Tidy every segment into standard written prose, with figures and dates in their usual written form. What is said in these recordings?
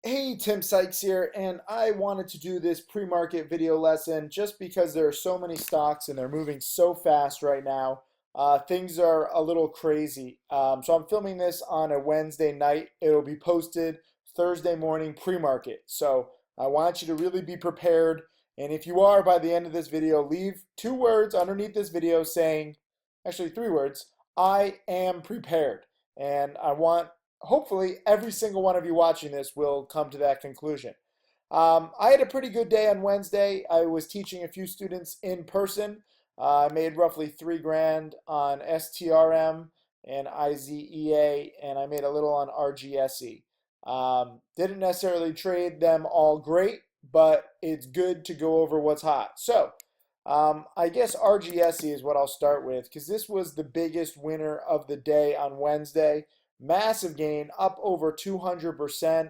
Hey, Tim Sykes here, and I wanted to do this pre-market video lesson just because there are so many stocks and they're moving so fast right now. Things are a little crazy. So I'm filming this on a Wednesday night. It'll be posted Thursday morning pre-market. So I want you to really be prepared. And if you are, by the end of this video, leave 2 words underneath this video saying, actually 3 words, I am prepared. And I want hopefully every single one of you watching this will come to that conclusion. I had a pretty good day on Wednesday. I was teaching a few students in person. I made roughly 3 grand on STRM and IZEA, and I made a little on RGSE. Didn't necessarily trade them all great, but it's good to go over what's hot. So, I guess RGSE is what I'll start with because this was the biggest winner of the day on Wednesday. Massive gain, up over 200%.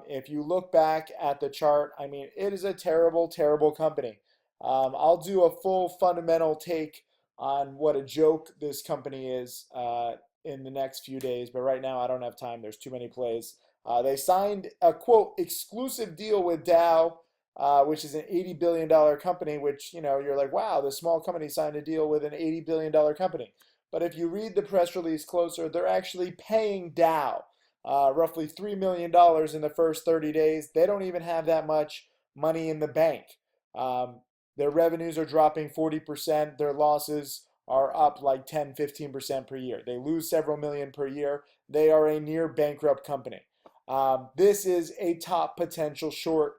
If you look back at the chart, I mean, it is a terrible, terrible company. I'll do a full fundamental take on what a joke this company is in the next few days, but right now I don't have time. There's too many plays. They signed a quote exclusive deal with Dow, which is an $80 billion company, which, you know, you're like, wow, this small company signed a deal with an $80 billion company. But if you read the press release closer, they're actually paying Dow roughly $3 million in the first 30 days. They don't even have that much money in the bank. Their revenues are dropping 40%. Their losses are up like 10, 15% per year. They lose several million per year. They are a near bankrupt company. This is a top potential short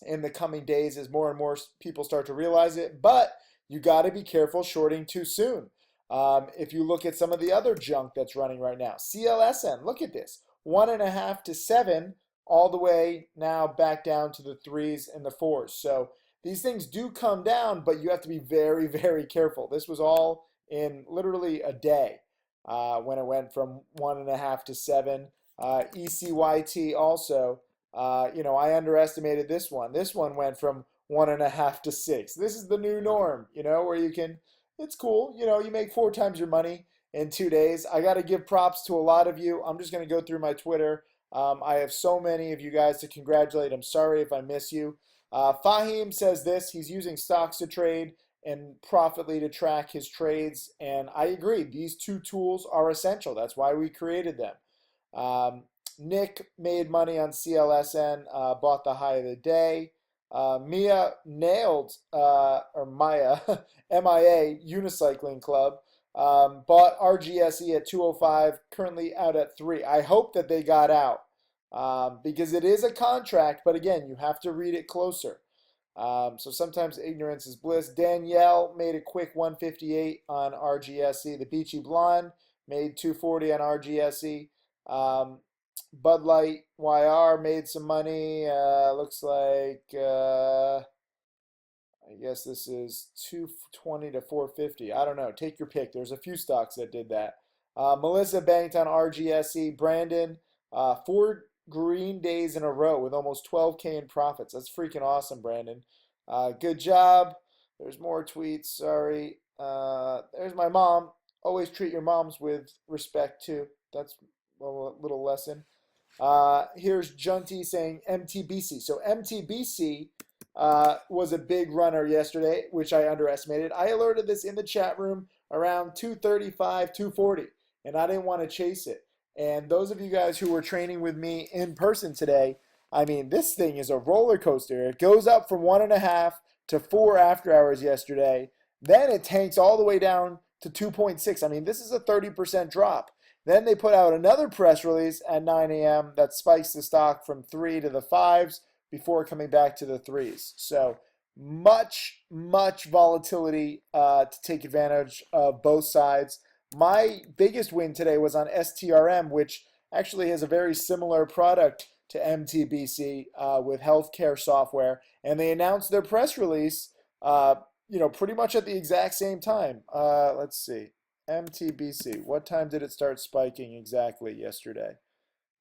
in the coming days as more and more people start to realize it. But you got to be careful shorting too soon. If you look at some of the other junk that's running right now, CLSN, look at this, 1.5 to 7, all the way now back down to the 3s and the 4s. So these things do come down, but you have to be very, very careful. This was all in literally a day when it went from 1.5 to 7. ECYT also, I underestimated this one. This one went from 1.5 to 6. This is the new norm, where you can, it's cool. You make 4 times your money in 2 days. I got to give props to a lot of you. I'm just going to go through my Twitter. I have so many of you guys to congratulate. I'm sorry if I miss you. Fahim says this. He's using stocks to trade and Profitly to track his trades. And I agree. These 2 tools are essential. That's why we created them. Nick made money on CLSN, bought the high of the day. Mia nailed, or Maya, MIA, Unicycling Club, bought RGSE at 205, currently out at 3. I hope that they got out because it is a contract, but again, you have to read it closer. So sometimes ignorance is bliss. Danielle made a quick 158 on RGSE. The Beachy Blonde made 240 on RGSE. Bud Light YR made some money. Looks like I guess this is 220 to 450. I don't know. Take your pick. There's a few stocks that did that. Melissa banked on RGSE. Brandon, 4 green days in a row with almost 12K in profits. That's freaking awesome, Brandon. Good job. There's more tweets. Sorry. There's my mom. Always treat your moms with respect too. That's a little lesson. Here's Junty saying MTBC. So MTBC was a big runner yesterday, which I underestimated. I alerted this in the chat room around 235, 240, and I didn't want to chase it. And those of you guys who were training with me in person today, I mean, this thing is a roller coaster. It goes up from 1.5 to 4 after hours yesterday. Then it tanks all the way down to 2.6. I mean, this is a 30% drop. Then they put out another press release at 9 a.m. that spikes the stock from 3 to the 5s before coming back to the 3s. So much, much volatility to take advantage of both sides. My biggest win today was on STRM, which actually has a very similar product to MTBC with healthcare software. And they announced their press release, pretty much at the exact same time. Let's see. MTBC. What time did it start spiking exactly yesterday?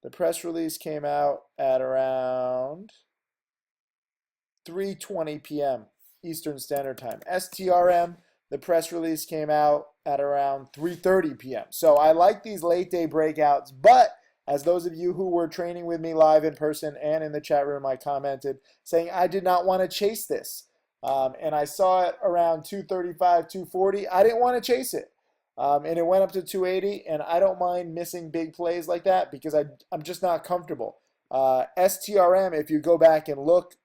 The press release came out at around 3:20 p.m. Eastern Standard Time. STRM, the press release came out at around 3:30 p.m. So I like these late day breakouts, but As those of you who were training with me live in person and in the chat room, I commented saying I did not want to chase this. And I saw it around 235, 240. I didn't want to chase it. And it went up to 280, and I don't mind missing big plays like that because I'm just not comfortable. STRM, if you go back and look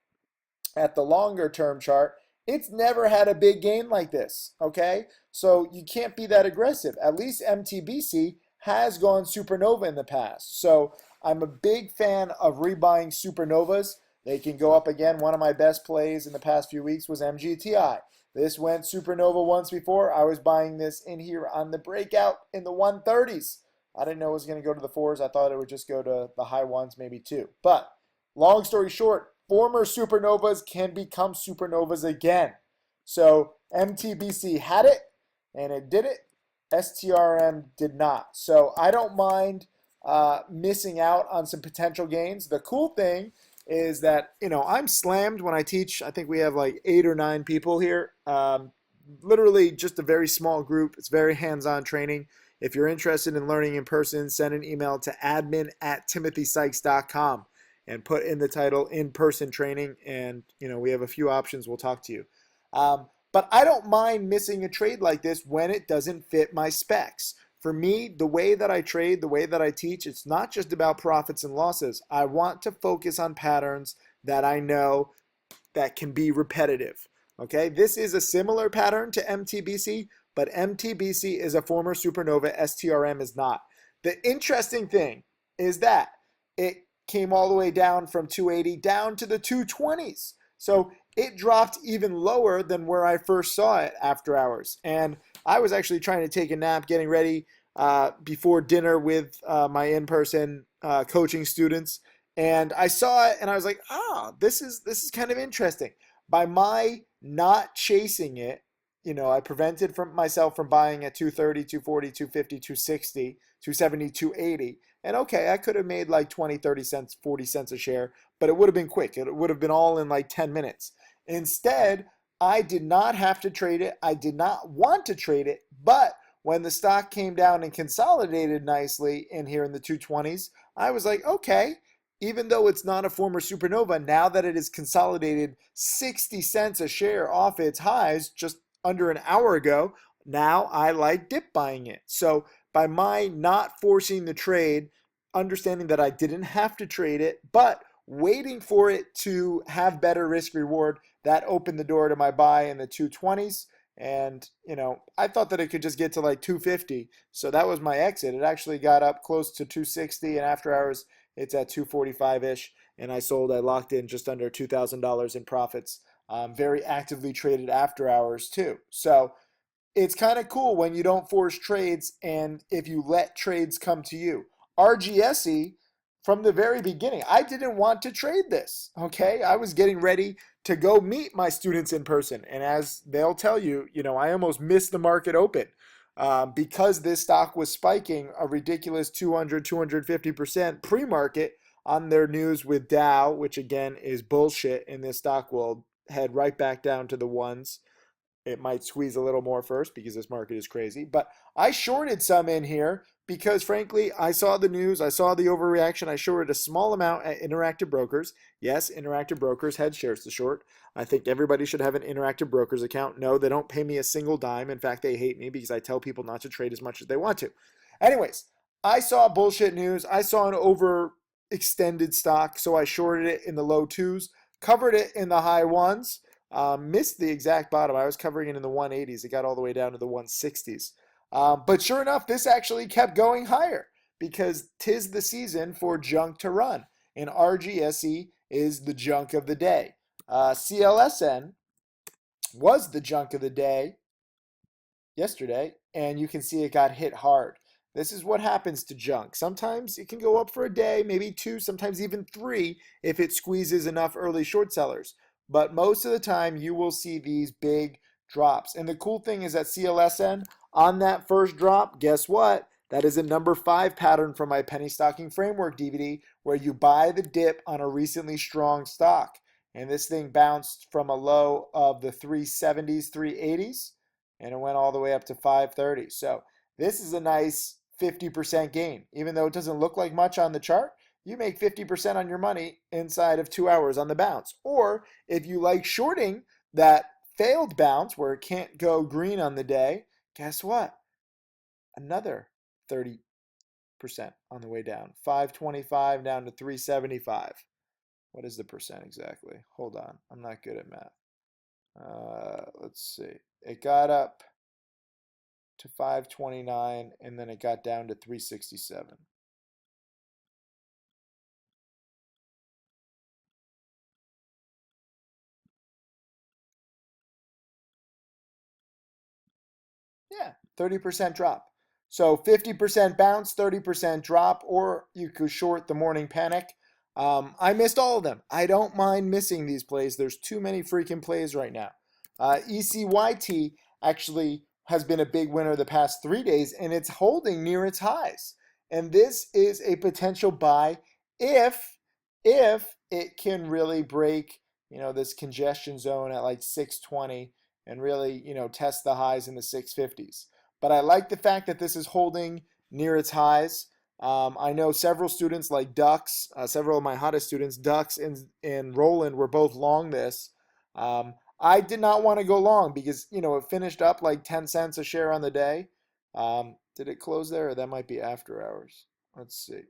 at the longer term chart, it's never had a big gain like this, okay? So you can't be that aggressive. At least MTBC has gone supernova in the past. So I'm a big fan of rebuying supernovas. They can go up again. One of my best plays in the past few weeks was MGTI. This went supernova once before. I was buying this in here on the breakout in the 130s. I didn't know it was going to go to the 4s. I thought it would just go to the high 1s, maybe 2. But long story short, former supernovas can become supernovas again. So MTBC had it, and it did it. STRM did not. So I don't mind missing out on some potential gains. The cool thing is that, I'm slammed when I teach. I think we have like 8 or 9 people here. Literally just a very small group. It's very hands-on training. If you're interested in learning in person, send an email to admin@timothysykes.com and put in the title in-person training. And, we have a few options. We'll talk to you. But I don't mind missing a trade like this when it doesn't fit my specs. For me, the way that I trade, the way that I teach, it's not just about profits and losses. I want to focus on patterns that I know that can be repetitive. Okay, this is a similar pattern to MTBC, but MTBC is a former supernova, STRM is not. The interesting thing is that it came all the way down from 280 down to the 220s. So it dropped even lower than where I first saw it after hours. And I was actually trying to take a nap, getting ready before dinner with my in-person coaching students. And I saw it and I was like, this is kind of interesting. By my not chasing it, I prevented myself from buying at 230, 240, 250, 260, 270, 280. And okay, I could have made like 20, 30 cents, 40 cents a share, but it would have been quick. It would have been all in like 10 minutes. Instead, I did not have to trade it. I did not want to trade it, but when the stock came down and consolidated nicely in here in the 220s, I was like, okay, even though it's not a former supernova, now that it is consolidated 60 cents a share off its highs just under an hour ago, now I like dip buying it. So by my not forcing the trade, understanding that I didn't have to trade it, but waiting for it to have better risk reward, that opened the door to my buy in the 220s. And, I thought that it could just get to like 250. So that was my exit. It actually got up close to 260, and after hours, it's at 245-ish. And I locked in just under $2,000 in profits. Very actively traded after hours too. So it's kind of cool when you don't force trades and if you let trades come to you. RGSE, from the very beginning, I didn't want to trade this, okay? I was getting ready to go meet my students in person. And as they'll tell you, I almost missed the market open because this stock was spiking a ridiculous 200, 250% pre-market on their news with Dow, which again is bullshit, and this stock will head right back down to the ones. It might squeeze a little more first because this market is crazy. But I shorted some in here because, frankly, I saw the news. I saw the overreaction. I shorted a small amount at Interactive Brokers. Yes, Interactive Brokers had shares to short. I think everybody should have an Interactive Brokers account. No, they don't pay me a single dime. In fact, they hate me because I tell people not to trade as much as they want to. Anyways, I saw bullshit news. I saw an overextended stock, so I shorted it in the low 2s, covered it in the high 1s. Missed the exact bottom. I was covering it in the 180s. It got all the way down to the 160s. But sure enough, this actually kept going higher because 'tis the season for junk to run. And RGSE is the junk of the day. CLSN was the junk of the day yesterday, and you can see it got hit hard. This is what happens to junk. Sometimes it can go up for a day, maybe 2, sometimes even 3 if it squeezes enough early short sellers. But most of the time, you will see these big drops. And the cool thing is that CLSN, on that first drop, guess what? That is a number 5 pattern from my penny stocking framework DVD where you buy the dip on a recently strong stock. And this thing bounced from a low of the 370s, 380s, and it went all the way up to 530. So this is a nice 50% gain. Even though it doesn't look like much on the chart, you make 50% on your money inside of 2 hours on the bounce. Or if you like shorting that failed bounce where it can't go green on the day, guess what? Another 30% on the way down. 525 down to 375. What is the percent exactly? Hold on. I'm not good at math. Let's see. It got up to 529 and then it got down to 367. Yeah, 30% drop. So 50% bounce, 30% drop, or you could short the morning panic. I missed all of them. I don't mind missing these plays. There's too many freaking plays right now. ECYT actually has been a big winner the past 3 days, and it's holding near its highs. And this is a potential buy if it can really break, this congestion zone at like 620 and really, test the highs in the 650s. But I like the fact that this is holding near its highs. I know several students like Ducks, several of my hottest students, Ducks and Roland, were both long this. I did not want to go long because, it finished up like 10 cents a share on the day. Did it close there, or that might be after hours? Let's see.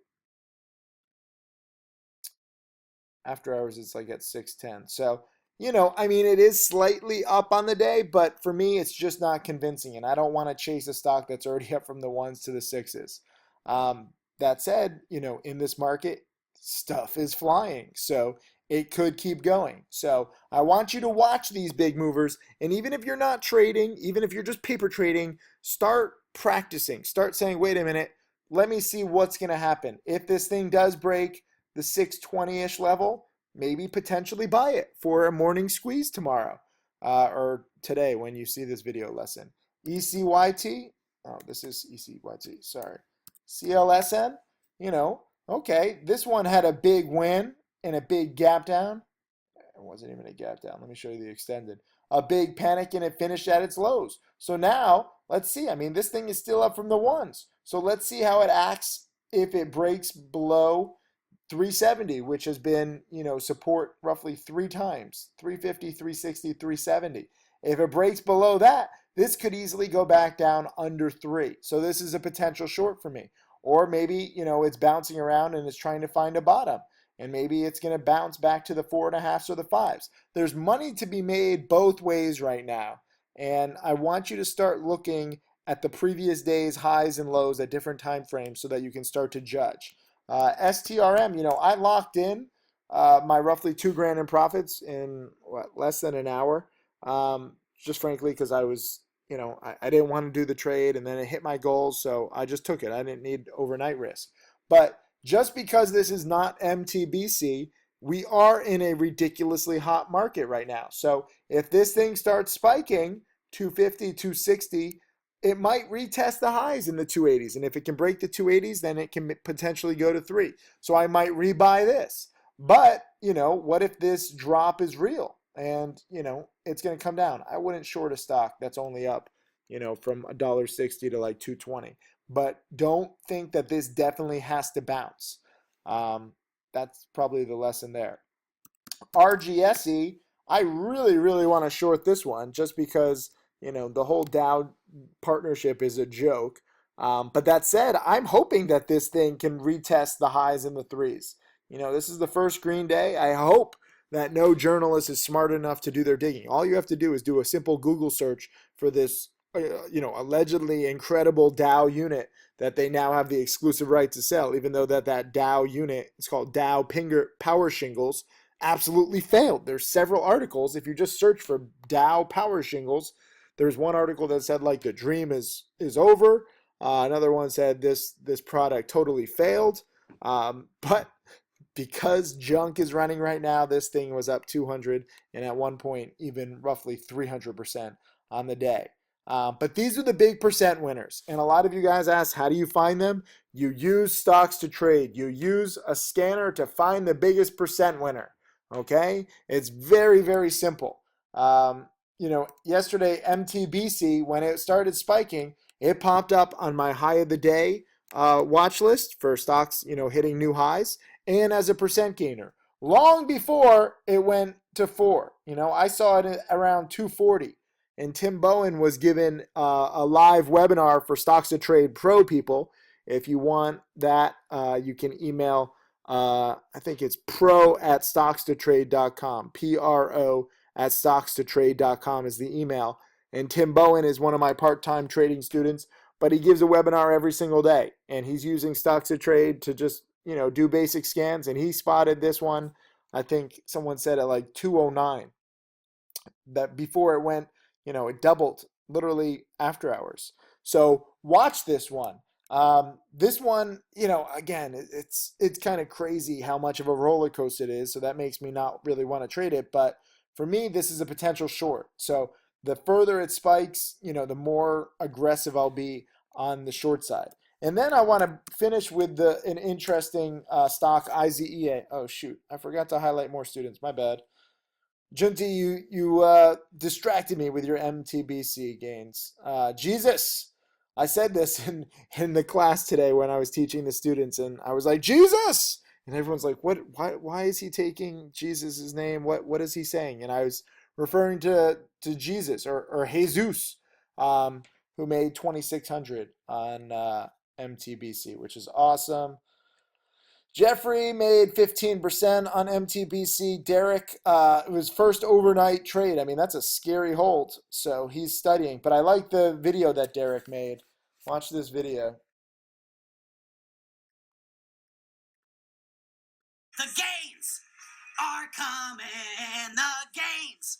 After hours, it's like at 6:10. So, it is slightly up on the day, but for me, it's just not convincing. And I don't want to chase a stock that's already up from the ones to the sixes. That said, in this market, stuff is flying. So it could keep going. So I want you to watch these big movers. And even if you're not trading, even if you're just paper trading, start practicing. Start saying, wait a minute, let me see what's going to happen. If this thing does break the 620-ish level, maybe potentially buy it for a morning squeeze tomorrow or today when you see this video lesson. ECYT, oh, this is ECYT, sorry. CLSN, okay, this one had a big win and a big gap down. It wasn't even a gap down. Let me show you the extended. A big panic and it finished at its lows. So now, let's see. This thing is still up from the ones. So let's see how it acts if it breaks below 370, which has been, support roughly 3 times, 350, 360, 370. If it breaks below that, this could easily go back down under 3. So this is a potential short for me. Or maybe, it's bouncing around and it's trying to find a bottom. And maybe it's going to bounce back to the 4.5s or the 5s. There's money to be made both ways right now. And I want you to start looking at the previous day's highs and lows at different time frames so that you can start to judge. STRM, I locked in my roughly $2,000 in profits in less than an hour. Just frankly, because I was, I didn't want to do the trade and then it hit my goals. So I just took it. I didn't need overnight risk. But just because this is not MTBC, we are in a ridiculously hot market right now. So if this thing starts spiking 250, 260, it might retest the highs in the 280s. And if it can break the 280s, then it can potentially go to 3. So I might rebuy this. But, what if this drop is real and, it's going to come down? I wouldn't short a stock that's only up, from $1.60 to like 220. But don't think that this definitely has to bounce. That's probably the lesson there. RGSE, I really, really want to short this one just because, the whole Dow partnership is a joke. But that said, I'm hoping that this thing can retest the highs in the 3s. This is the first green day. I hope that no journalist is smart enough to do their digging. All you have to do is do a simple Google search for this, allegedly incredible Dow unit that they now have the exclusive right to sell, even though that Dow unit, it's called Dow Power Shingles, absolutely failed. There's several articles. If you just search for Dow Power Shingles, there's one article that said like the dream is over. Another one said this product totally failed. But because junk is running right now, this thing was up 200 and at one point even roughly 300% on the day. But these are the big percent winners. And a lot of you guys ask, how do you find them? You use stocks to trade. You use a scanner to find the biggest percent winner. Okay? It's very, very simple. Yesterday, MTBC, when it started spiking, it popped up on my high of the day watch list for stocks, hitting new highs, and as a percent gainer. Long before it went to 4, I saw it at around 240. And Tim Bowen was given a live webinar for Stocks to Trade Pro people. If you want that, you can email, I think it's pro@stockstotrade.com. pro@stockstotrade.com is the email. And Tim Bowen is one of my part-time trading students, but he gives a webinar every single day. And he's using Stocks to Trade to just, do basic scans. And he spotted this one, I think someone said at like 209, that before it went, it doubled literally after hours. So watch this one. This one, again, it's kind of crazy how much of a roller coaster it is. So that makes me not really want to trade it. But for me, this is a potential short. So the further it spikes, the more aggressive I'll be on the short side. And then I want to finish with an interesting stock, IZEA. Oh, shoot. I forgot to highlight more students. My bad. Junti, you distracted me with your MTBC gains. Jesus, I said this in the class today when I was teaching the students, and I was like, Jesus, and everyone's like, what? Why is he taking Jesus' name? What is he saying? And I was referring to Jesus or Jesus, who made 2,600 on MTBC, which is awesome. Jeffrey made 15% on MTBC. Derek, it was first overnight trade. I mean, that's a scary hold. So he's studying. But I like the video that Derek made. Watch this video. The gains are coming. The gains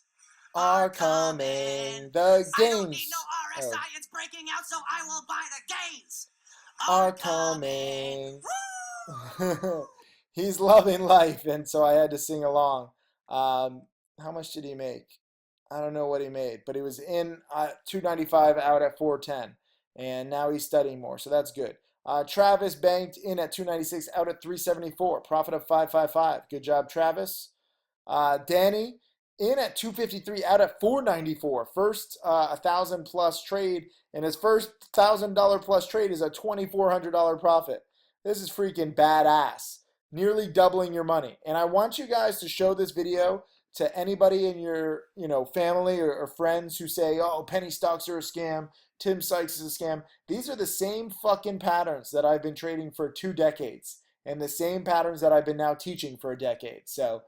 are coming. The gains. I don't need no RSI. It's breaking out, so I will buy the gains. Are coming. He's loving life, and so I had to sing along. How much did he make? I don't know what he made, but he was in 295 out at 410, and now he's studying more, so that's good. Travis banked in at 296 out at 374, profit of 555. Good job, Travis. Danny in at 253 out at 494. First 1,000 plus trade, and his first $1,000 plus trade is a $2,400 profit. This is freaking badass. Nearly doubling your money. And I want you guys to show this video to anybody in your family or friends who say, oh, penny stocks are a scam, Tim Sykes is a scam. These are the same fucking patterns that I've been trading for 2 decades, and the same patterns that I've been now teaching for a decade. So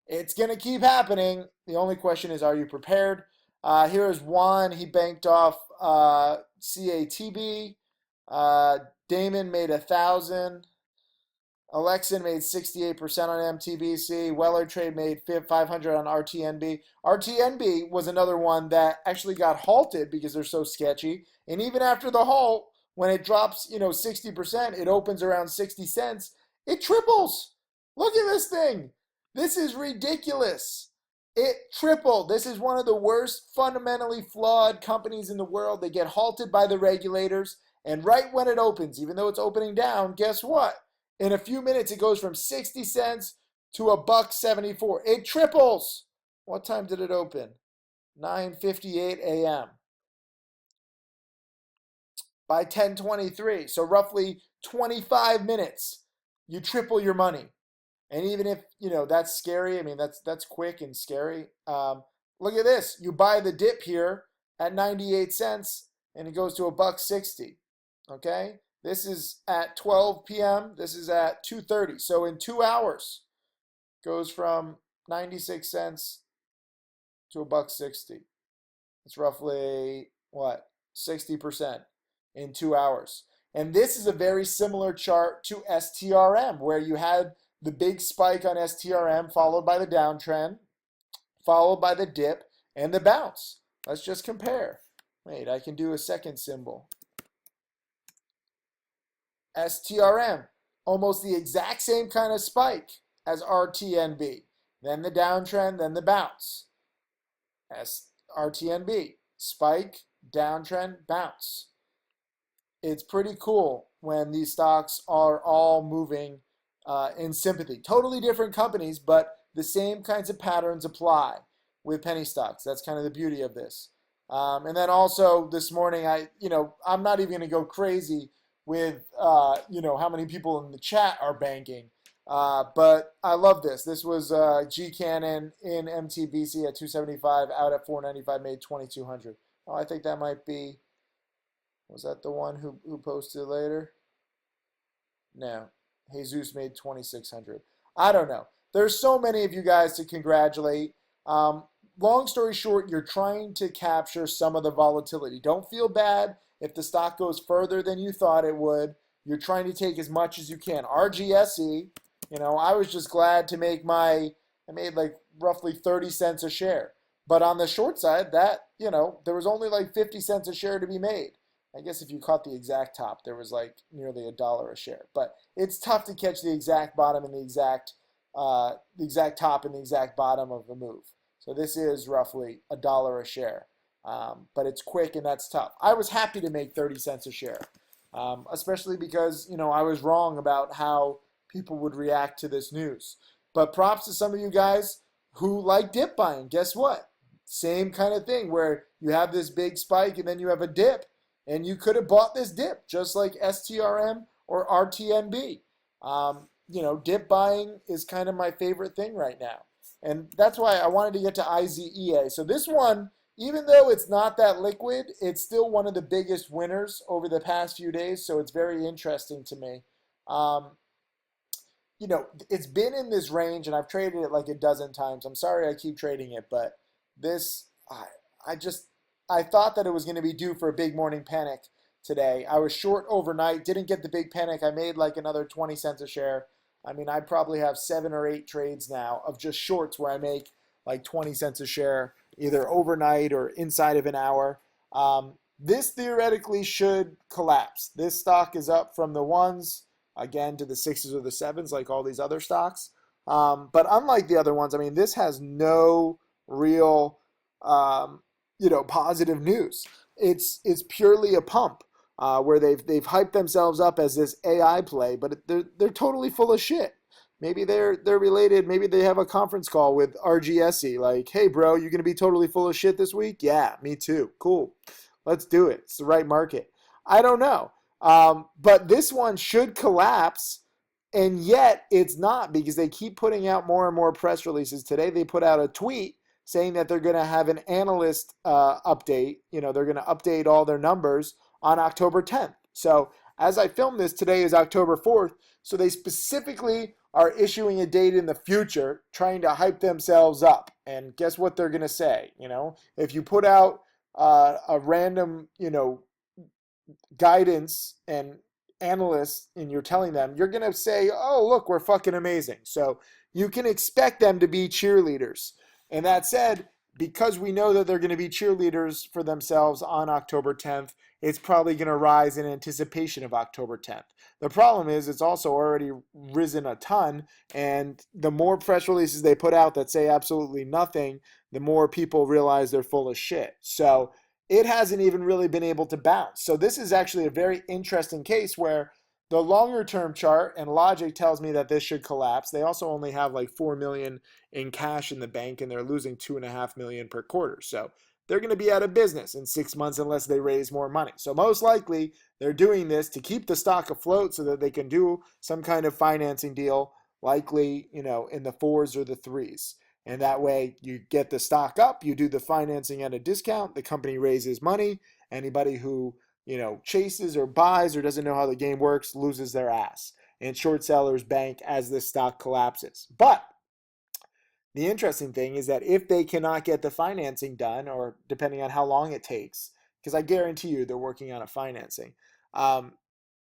it's going to keep happening. The only question is, are you prepared? Here is Juan. He banked off CATB. Damon made 1,000. Alexin made 68% on MTBC. Weller Trade made 500 on RTNB. RTNB was another one that actually got halted because they're so sketchy. And even after the halt, when it drops, 60%, it opens around 60 cents. It triples. Look at this thing. This is ridiculous. It tripled. This is one of the worst fundamentally flawed companies in the world. They get halted by the regulators. And right when it opens, even though it's opening down, guess what? In a few minutes, it goes from 60 cents to $1.74. It triples. What time did it open? 9:58 a.m. By 10:23, so roughly 25 minutes, you triple your money. And even if that's scary, I mean that's quick and scary. Look at this. You buy the dip here at 98 cents, and it goes to $1.60. Okay. This is at 12 p.m. This is at 2:30. So in 2 hours, goes from 96 cents to $1.60. It's roughly what? 60% in 2 hours. And this is a very similar chart to STRM, where you had the big spike on STRM followed by the downtrend, followed by the dip and the bounce. Let's just compare. Wait, I can do a second symbol. STRM, almost the exact same kind of spike as RTNB. Then the downtrend, then the bounce. RTNB, spike, downtrend, bounce. It's pretty cool when these stocks are all moving in sympathy. Totally different companies, but the same kinds of patterns apply with penny stocks. That's kind of the beauty of this. And then also this morning, I'm not even going to go crazy with how many people in the chat are banking. But I love this. This was G Cannon in MTBC at 275, out at 495, made 2200. Oh, I think that might be. Was that the one who posted later? No. Jesus made 2600. I don't know. There's so many of you guys to congratulate. Um, Long story short, you're trying to capture some of the volatility. Don't feel bad if the stock goes further than you thought it would. You're trying to take as much as you can. RGSE, I was just glad to I made like roughly 30 cents a share. But on the short side, there was only like 50 cents a share to be made. I guess if you caught the exact top, there was like nearly $1 a share. But it's tough to catch the exact bottom and the exact top and the exact bottom of the move. So this is roughly $1 a share. But it's quick and that's tough. I was happy to make 30 cents a share, especially because, I was wrong about how people would react to this news. But props to some of you guys who like dip buying. Guess what? Same kind of thing where you have this big spike and then you have a dip. And you could have bought this dip just like STRM or RTNB. Dip buying is kind of my favorite thing right now. And that's why I wanted to get to IZEA. So this one, even though it's not that liquid, it's still one of the biggest winners over the past few days. So it's very interesting to me. It's been in this range and I've traded it like a dozen times. I'm sorry I keep trading it, but this, I thought that it was going to be due for a big morning panic today. I was short overnight, didn't get the big panic. I made like another 20 cents a share. I mean, I probably have 7 or 8 trades now of just shorts where I make like 20 cents a share, either overnight or inside of an hour. This theoretically should collapse. This stock is up from the 1s, again, to the 6s or the 7s, like all these other stocks. But unlike the other ones, I mean, this has no real positive news. It's purely a pump where they've hyped themselves up as this AI play, but they're totally full of shit. Maybe they're related. Maybe they have a conference call with RGSE, like, hey, bro, you gonna be totally full of shit this week? Yeah, me too. Cool, let's do it. It's the right market. I don't know, but this one should collapse. And yet it's not, because they keep putting out more and more press releases. Today they put out a tweet saying that they're going to have an analyst update. They're going to update all their numbers on October 10th. So as I film this, today is October 4th. So they specifically are issuing a date in the future, trying to hype themselves up. And guess what they're going to say? If you put out a random, guidance and analysts and you're telling them, you're going to say, oh, look, we're fucking amazing. So you can expect them to be cheerleaders. And that said, because we know that they're going to be cheerleaders for themselves on October 10th, it's probably going to rise in anticipation of October 10th. The problem is it's also already risen a ton, and the more press releases they put out that say absolutely nothing, the more people realize they're full of shit. So it hasn't even really been able to bounce. So this is actually a very interesting case where the longer term chart and logic tells me that this should collapse. They also only have like 4 million in cash in the bank and they're losing 2.5 million per quarter. So they're going to be out of business in 6 months unless they raise more money. So most likely they're doing this to keep the stock afloat so that they can do some kind of financing deal, likely, in the 4s or the 3s. And that way you get the stock up, you do the financing at a discount, the company raises money. Anybody who chases or buys or doesn't know how the game works loses their ass. And short sellers bank as the stock collapses. But the interesting thing is that if they cannot get the financing done, or depending on how long it takes, because I guarantee you they're working on a financing,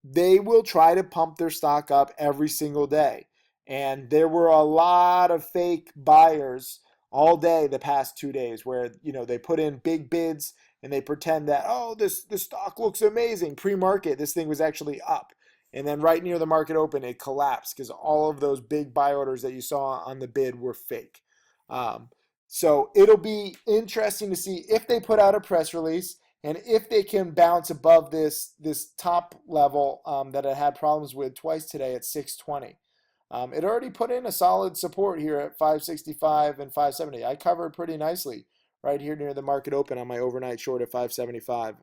they will try to pump their stock up every single day. And there were a lot of fake buyers all day the past 2 days where, they put in big bids and they pretend that, oh, this stock looks amazing. Pre-market, this thing was actually up. And then right near the market open, it collapsed because all of those big buy orders that you saw on the bid were fake. So it'll be interesting to see if they put out a press release and if they can bounce above this top level that it had problems with twice today at 620. It already put in a solid support here at 565 and 570. I covered pretty nicely right here near the market open on my overnight short at 575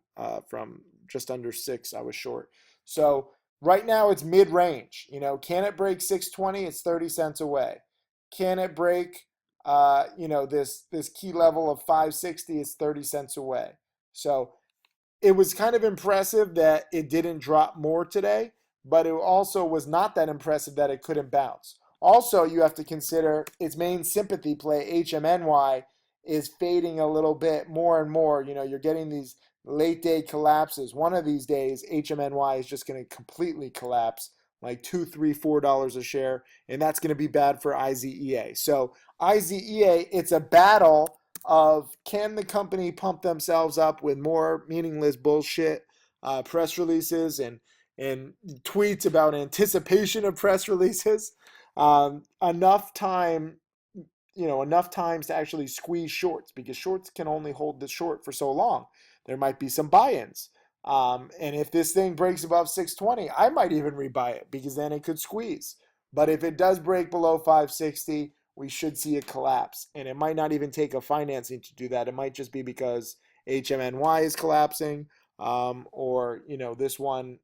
from just under 6 I was short. So right now it's mid-range. Can it break 620? It's 30 cents away. Can it break this key level of 560? It's 30 cents away. So it was kind of impressive that it didn't drop more today, but it also was not that impressive that it couldn't bounce. Also, you have to consider its main sympathy play, HMNY, is fading a little bit more and more. You're getting these late day collapses. One of these days, HMNY is just going to completely collapse, like $2, $3, $4 a share, and that's going to be bad for IZEA. So IZEA, it's a battle of, can the company pump themselves up with more meaningless bullshit press releases and tweets about anticipation of press releases, enough times to actually squeeze shorts, because shorts can only hold the short for so long. There might be some buy-ins. And if this thing breaks above 620, I might even rebuy it, because then it could squeeze. But if it does break below 560, we should see a collapse. And it might not even take a financing to do that. It might just be because HMNY is collapsing, or this one,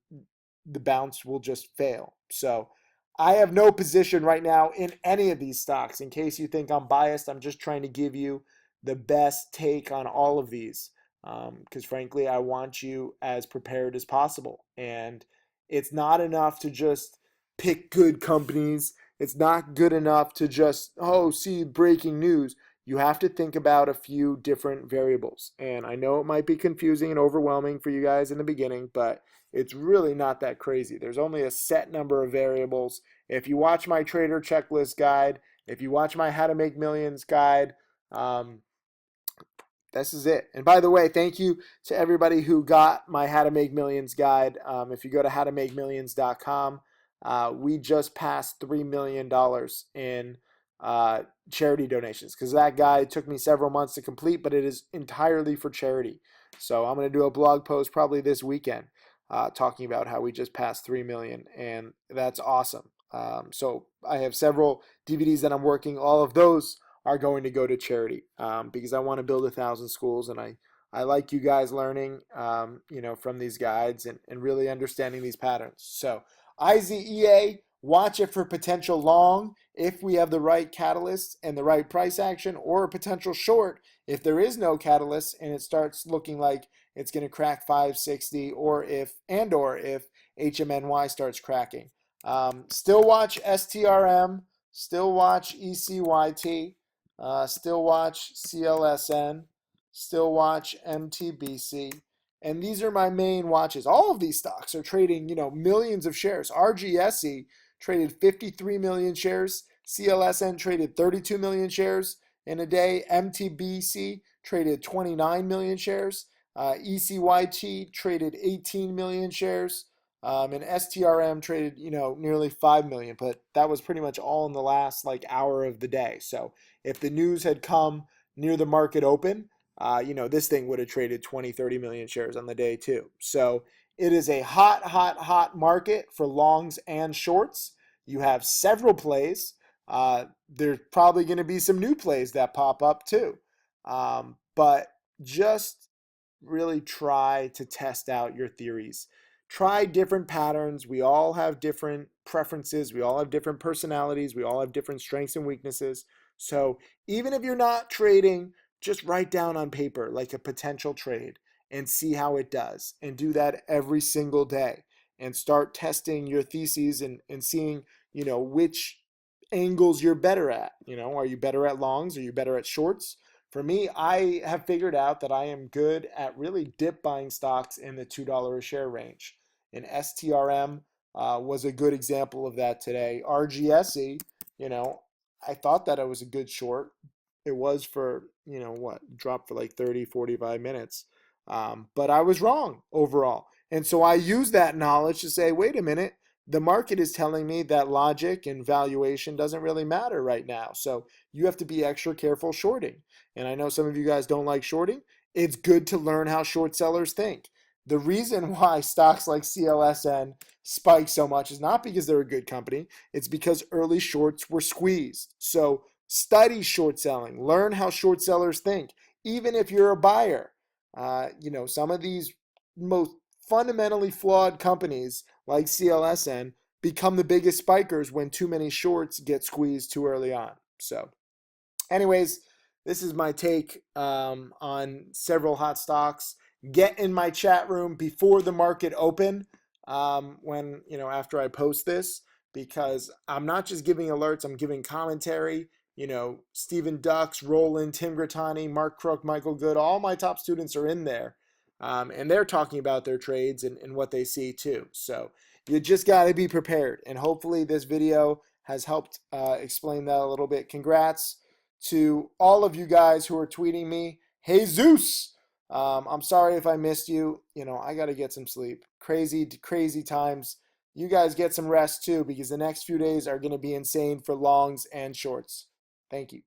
the bounce will just fail. So I have no position right now in any of these stocks. In case you think I'm biased, I'm just trying to give you the best take on all of these, because frankly, I want you as prepared as possible. And it's not enough to just pick good companies. It's not good enough to just, see breaking news. You have to think about a few different variables. And I know it might be confusing and overwhelming for you guys in the beginning, but it's really not that crazy. There's only a set number of variables. If you watch my trader checklist guide, if you watch my how to make millions guide, um, this is it. And by the way, thank you to everybody who got my How to Make Millions guide. If you go to howtomakemillions.com, we just passed $3 million in charity donations, because that guide took me several months to complete, but it is entirely for charity. So I'm going to do a blog post probably this weekend talking about how we just passed 3 million, and that's awesome. So I have several DVDs that I'm working. All of those are going to go to charity, because I want to build 1,000 schools, and I like you guys learning, from these guides, and really understanding these patterns. So IZEA, watch it for potential long if we have the right catalyst and the right price action, or a potential short if there is no catalyst and it starts looking like it's going to crack 560, or if HMNY starts cracking. Still watch STRM, still watch ECYT, still watch CLSN, still watch MTBC. And these are my main watches. All of these stocks are trading, millions of shares. RGSE traded 53 million shares. CLSN traded 32 million shares in a day. MTBC traded 29 million shares. ECYT traded 18 million shares. And STRM traded, nearly 5 million, but that was pretty much all in the last hour of the day. So if the news had come near the market open, this thing would have traded 20, 30 million shares on the day too. So it is a hot, hot, hot market for longs and shorts. You have several plays. There's probably going to be some new plays that pop up too. But just really try to test out your theories. Try different patterns. We all have different preferences. We all have different personalities. We all have different strengths and weaknesses. So even if you're not trading, just write down on paper like a potential trade and see how it does. And do that every single day. And start testing your theses and seeing, which angles you're better at. Are you better at longs? Are you better at shorts? For me, I have figured out that I am good at really dip buying stocks in the $2 a share range. And STRM was a good example of that today. RGSE, I thought that it was a good short. It was for, dropped for like 30, 45 minutes. But I was wrong overall. And so I use that knowledge to say, wait a minute, the market is telling me that logic and valuation doesn't really matter right now. So you have to be extra careful shorting. And I know some of you guys don't like shorting. It's good to learn how short sellers think. The reason why stocks like CLSN spike so much is not because they're a good company. It's because early shorts were squeezed. So study short selling. Learn how short sellers think. Even if you're a buyer, some of these most fundamentally flawed companies like CLSN, become the biggest spikers when too many shorts get squeezed too early on. So, anyways, this is my take on several hot stocks. Get in my chat room before the market open, when, after I post this, because I'm not just giving alerts, I'm giving commentary. Stephen Ducks, Roland, Tim Grattani, Mark Crook, Michael Good, all my top students are in there. And they're talking about their trades and what they see too. So you just got to be prepared. And hopefully this video has helped explain that a little bit. Congrats to all of you guys who are tweeting me. Hey, Zeus! I'm sorry if I missed you. I got to get some sleep. Crazy, crazy times. You guys get some rest too, because the next few days are going to be insane for longs and shorts. Thank you.